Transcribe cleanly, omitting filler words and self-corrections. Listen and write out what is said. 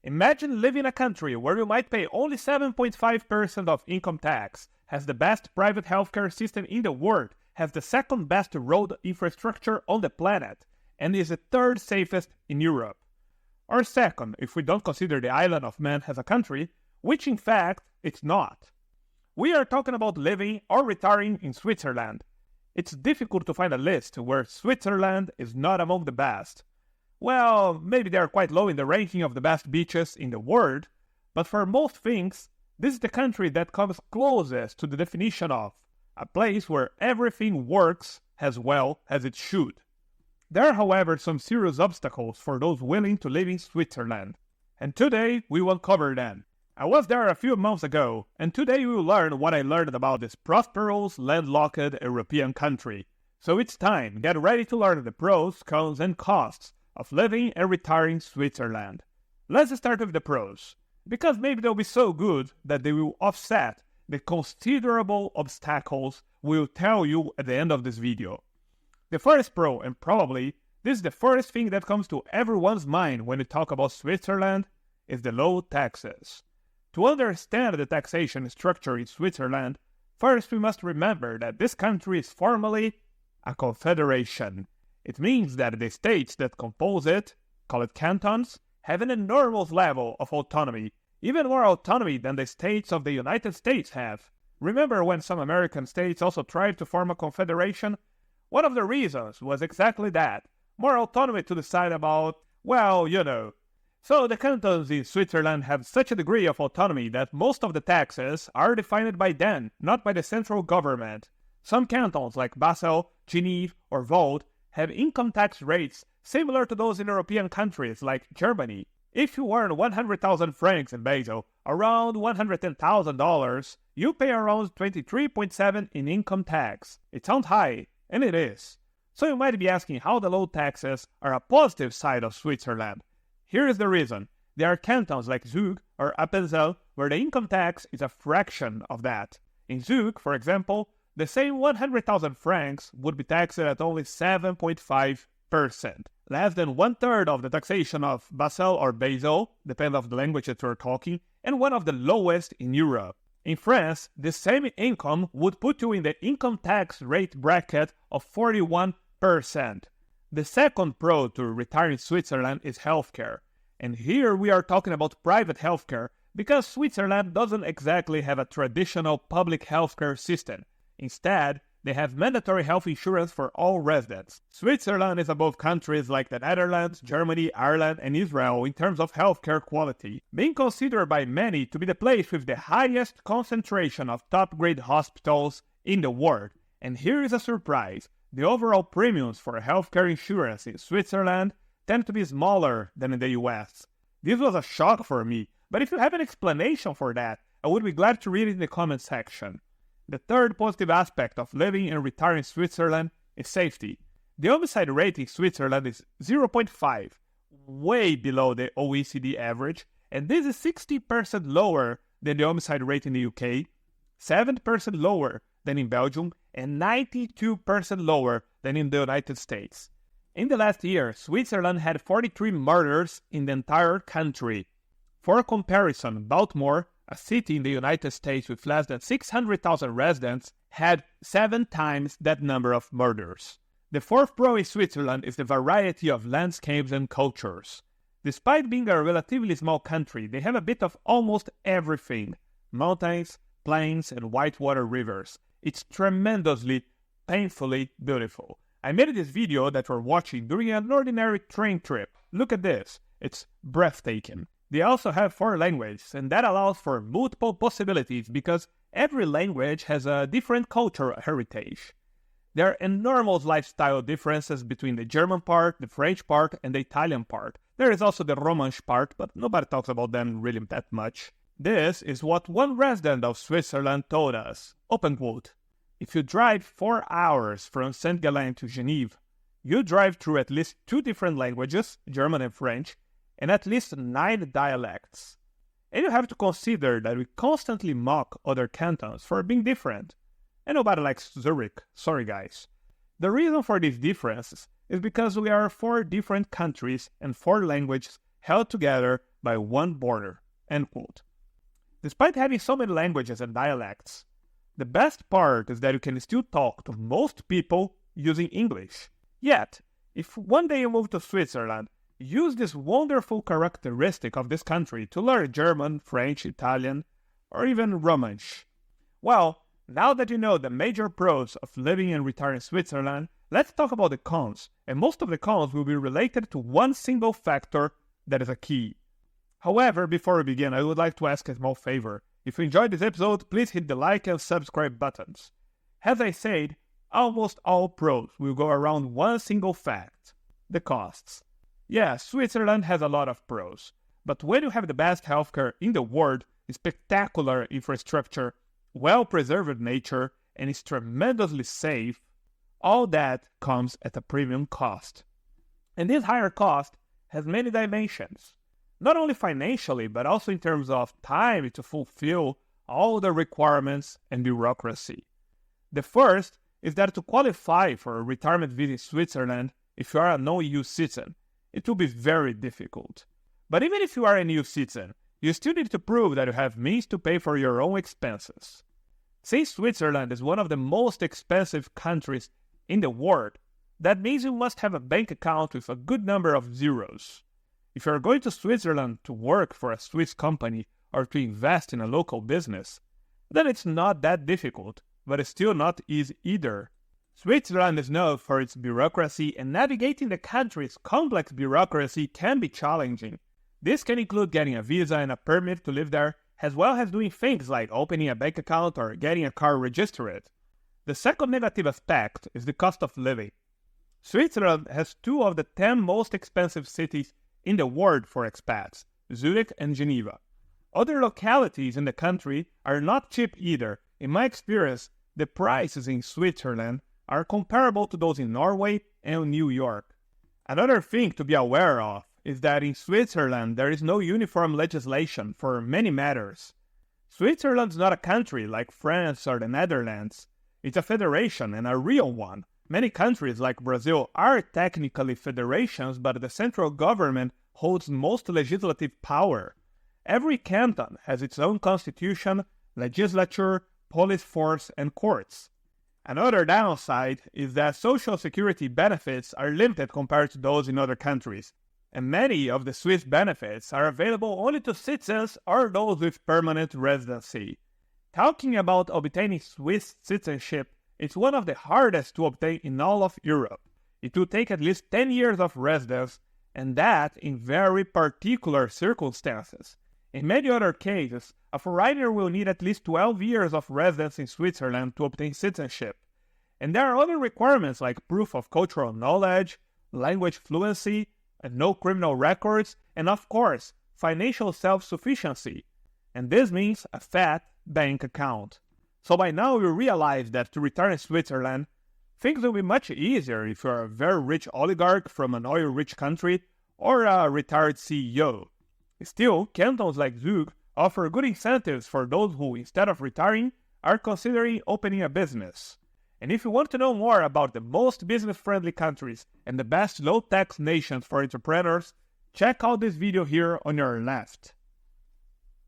Imagine living in a country where you might pay only 7.5% of income tax, has the best private healthcare system in the world, has the second best road infrastructure on the planet, and is the third safest in Europe. Or second, if we don't consider the island of Man as a country, which in fact it's not. We are talking about living or retiring in Switzerland. It's difficult to find a list where Switzerland is not among the best. Well, maybe they are quite low in the ranking of the best beaches in the world, but for most things, this is the country that comes closest to the definition of a place where everything works as well as it should. There are, however, some serious obstacles for those willing to live in Switzerland, and today we will cover them. I was there a few months ago, and today we will learn what I learned about this prosperous, landlocked European country. So it's time, get ready to learn the pros, cons, and costs of living and retiring in Switzerland. Let's start with the pros, because maybe they'll be so good that they will offset the considerable obstacles we'll tell you at the end of this video. The first pro, and probably this is the first thing that comes to everyone's mind when we talk about Switzerland, is the low taxes. To understand the taxation structure in Switzerland, first we must remember that this country is formally a confederation. It means that the states that compose it, call it cantons, have an enormous level of autonomy, even more autonomy than the states of the United States have. Remember when some American states also tried to form a confederation? One of the reasons was exactly that, more autonomy to decide about, well, you know. So the cantons in Switzerland have such a degree of autonomy that most of the taxes are defined by them, not by the central government. Some cantons like Basel, Geneva, or Vaud have income tax rates similar to those in European countries like Germany. If you earn 100,000 francs in Basel, around $110,000, you pay around 23.7 in income tax. It sounds high, and it is. So you might be asking how the low taxes are a positive side of Switzerland. Here is the reason. There are cantons like Zurich or Appenzell where the income tax is a fraction of that. In Zurich, for example, the same 100,000 francs would be taxed at only 7.5%, less than one-third of the taxation of Basel or Basel, depending on the language that we're talking, and one of the lowest in Europe. In France, the same income would put you in the income tax rate bracket of 41%. The second pro to retire in Switzerland is healthcare. And here we are talking about private healthcare because Switzerland doesn't exactly have a traditional public healthcare system. Instead, they have mandatory health insurance for all residents. Switzerland is above countries like the Netherlands, Germany, Ireland, and Israel in terms of healthcare quality, being considered by many to be the place with the highest concentration of top-grade hospitals in the world. And here is a surprise. The overall premiums for healthcare insurance in Switzerland tend to be smaller than in the US. This was a shock for me, but if you have an explanation for that, I would be glad to read it in the comment section. The third positive aspect of living and retiring in Switzerland is safety. The homicide rate in Switzerland is 0.5, way below the OECD average, and this is 60% lower than the homicide rate in the UK, 7% lower than in Belgium, and 92% lower than in the United States. In the last year, Switzerland had 43 murders in the entire country. For comparison, Baltimore, a city in the United States with less than 600,000 residents, had 7 times that number of murders. The fourth pro in Switzerland is the variety of landscapes and cultures. Despite being a relatively small country, they have a bit of almost everything: mountains, plains, and whitewater rivers. It's tremendously, painfully beautiful. I made this video that we're watching during an ordinary train trip. Look at this. It's breathtaking. They also have 4 languages, and that allows for multiple possibilities because every language has a different cultural heritage. There are enormous lifestyle differences between the German part, the French part, and the Italian part. There is also the Romansh part, but nobody talks about them really that much. This is what one resident of Switzerland told us. Open quote. If you drive 4 hours from St. Gallen to Geneva, you drive through at least 2 different languages, German and French, and at least 9 dialects. And you have to consider that we constantly mock other cantons for being different. And nobody likes Zurich, sorry guys. The reason for these differences is because we are 4 different countries and 4 languages held together by one border, end quote. Despite having so many languages and dialects, the best part is that you can still talk to most people using English. Yet, if one day you move to Switzerland, use this wonderful characteristic of this country to learn German, French, Italian, or even Romansh. Well, now that you know the major pros of living and retiring in Switzerland, let's talk about the cons, and most of the cons will be related to one single factor that is a key. However, before we begin, I would like to ask a small favor. If you enjoyed this episode, please hit the like and subscribe buttons. As I said, almost all pros will go around one single fact: the costs. Yeah, Switzerland has a lot of pros, but when you have the best healthcare in the world, spectacular infrastructure, well-preserved nature, and is tremendously safe, all that comes at a premium cost. And this higher cost has many dimensions, not only financially, but also in terms of time to fulfill all the requirements and bureaucracy. The first is that to qualify for a retirement visa in Switzerland, if you are a non-EU citizen, it will be very difficult. But even if you are an EU citizen, you still need to prove that you have means to pay for your own expenses. Since Switzerland is one of the most expensive countries in the world, that means you must have a bank account with a good number of zeros. If you are going to Switzerland to work for a Swiss company or to invest in a local business, then it's not that difficult, but it's still not easy either. Switzerland is known for its bureaucracy, and navigating the country's complex bureaucracy can be challenging. This can include getting a visa and a permit to live there, as well as doing things like opening a bank account or getting a car registered. The second negative aspect is the cost of living. Switzerland has two of the 10 most expensive cities in the world for expats, Zurich and Geneva. Other localities in the country are not cheap either. In my experience, the prices in Switzerland are comparable to those in Norway and New York. Another thing to be aware of is that in Switzerland there is no uniform legislation for many matters. Switzerland is not a country like France or the Netherlands. It's a federation, and a real one. Many countries like Brazil are technically federations, but the central government holds most legislative power. Every canton has its own constitution, legislature, police force, and courts. Another downside is that social security benefits are limited compared to those in other countries, and many of the Swiss benefits are available only to citizens or those with permanent residency. Talking about obtaining Swiss citizenship, it's one of the hardest to obtain in all of Europe. It will take at least 10 years of residence, and that in very particular circumstances. In many other cases, a foreigner will need at least 12 years of residence in Switzerland to obtain citizenship. And there are other requirements like proof of cultural knowledge, language fluency, and no criminal records, and of course, financial self-sufficiency. And this means a fat bank account. So by now you realize that to retire in Switzerland, things will be much easier if you are a very rich oligarch from an oil-rich country or a retired CEO. Still, cantons like Zug offer good incentives for those who, instead of retiring, are considering opening a business. And if you want to know more about the most business-friendly countries and the best low-tax nations for entrepreneurs, check out this video here on your left.